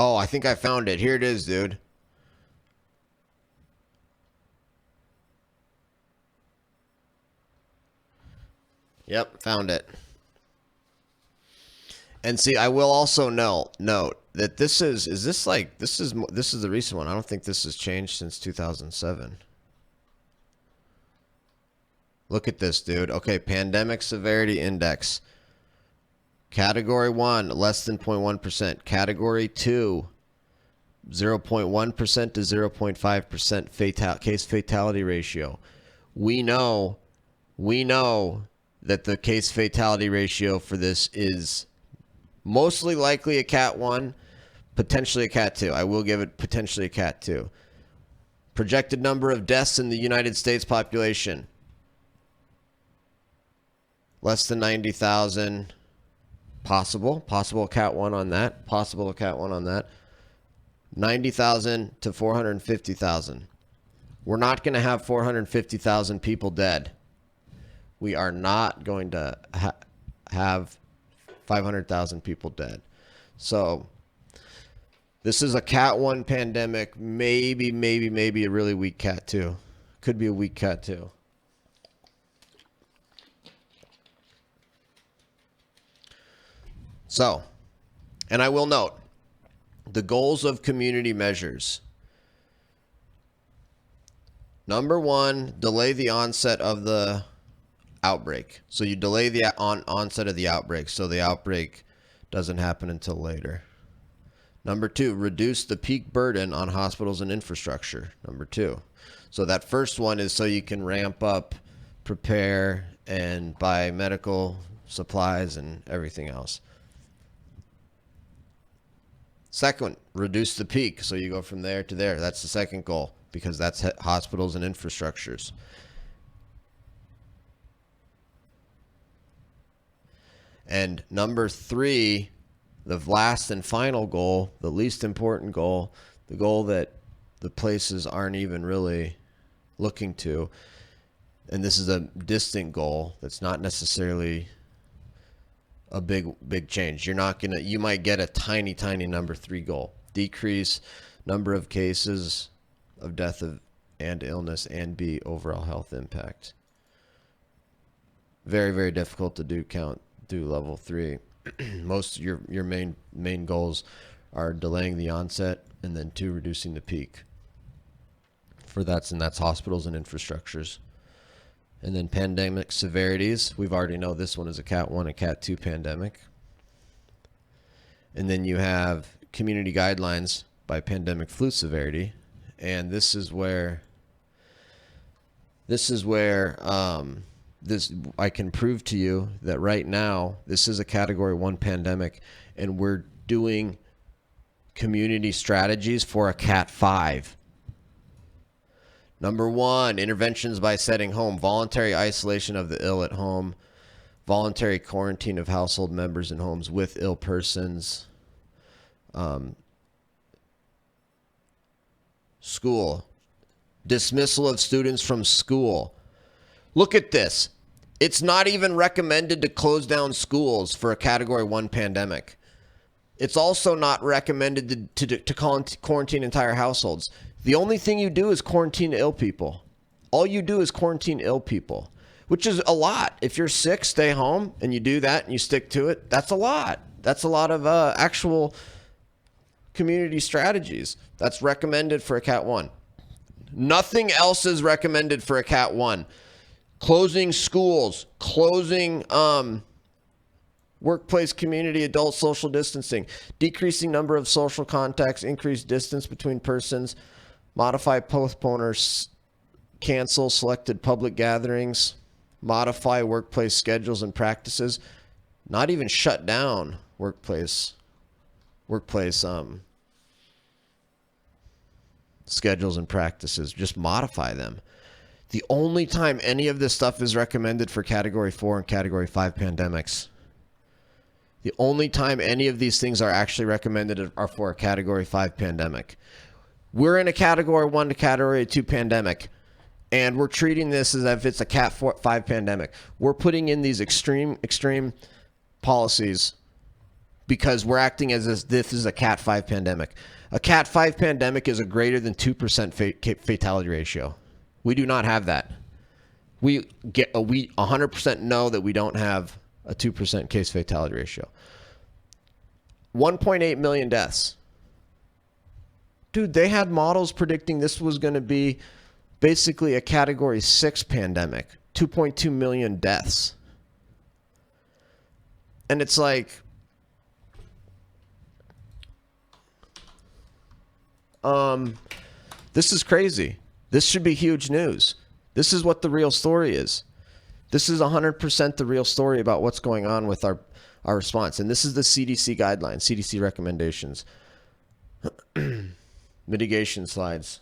Oh, I think I found it. Here it is, dude. Yep, found it. And see, I will also note that this is the recent one. I don't think this has changed since 2007. Look at this, dude. Okay, pandemic severity index. Category 1, less than 0.1%. Category 2, 0.1% to 0.5% case fatality ratio. We know that the case fatality ratio for this is mostly likely a Cat 1, potentially a Cat 2. I will give it potentially a Cat 2. Projected number of deaths in the United States population. Less than 90,000. Possible Cat 1 on that. Possible Cat 1 on that. 90,000 to 450,000. We're not going to have 450,000 people dead. We are not going to have 500,000 people dead. So this is a Cat 1 pandemic. Maybe a really weak Cat 2. Could be a weak Cat 2. So, and I will note, the goals of community measures. Number 1, delay the onset of the outbreak. So you delay the onset of the outbreak so the outbreak doesn't happen until later. Number 2, reduce the peak burden on hospitals and infrastructure. Number 2. So that first one is so you can ramp up, prepare, and buy medical supplies and everything else. Second, reduce the peak. So you go from there to there. That's the second goal because that's hospitals and infrastructures. And number 3, the last and final goal, the least important goal, the goal that the places aren't even really looking to, and this is a distant goal that's not necessarily a big change. You might get a tiny number 3 goal. Decrease number of cases of death and illness and B, overall health impact. Very, very difficult to do level 3. Most of your main goals are delaying the onset and then 2, reducing the peak. That's hospitals and infrastructures. And then pandemic severities. We've already know this one is a Cat 1 and Cat 2 pandemic. And then you have community guidelines by pandemic flu severity. And this is where I can prove to you that right now this is a Category 1 pandemic and we're doing community strategies for a Cat 5. Number 1, interventions by setting home, voluntary isolation of the ill at home, voluntary quarantine of household members in homes with ill persons, school, dismissal of students from school. Look at this. It's not even recommended to close down schools for a Category 1 pandemic. It's also not recommended to quarantine entire households. The only thing you do is quarantine ill people. All you do is quarantine ill people, which is a lot. If you're sick, stay home, and you do that and you stick to it. That's a lot. That's a lot of actual community strategies. That's recommended for a Cat 1. Nothing else is recommended for a Cat 1. Closing schools, closing workplace, community, adult social distancing, decreasing number of social contacts, increased distance between persons, modify, postpone, or cancel selected public gatherings, modify workplace schedules and practices, not even shut down workplace schedules and practices, just modify them. The only time any of this stuff is recommended for Category 4 and Category 5 pandemics. The only time any of these things are actually recommended are for a Category 5 pandemic. We're in a Category 1 to Category 2 pandemic, and we're treating this as if it's a Cat 5 pandemic. We're putting in these extreme policies because we're acting as if this is a Cat5 pandemic. A Cat5 pandemic is a greater than 2% fatality ratio. We do not have that. We 100% know that we don't have a 2% case fatality ratio. 1.8 million deaths. Dude, they had models predicting this was going to be basically a category 6 pandemic. 2.2 million deaths. And it's like, this is crazy. This should be huge news. This is what the real story is. This is 100% the real story about what's going on with our response. And this is the CDC guidelines, CDC recommendations. Mitigation slides.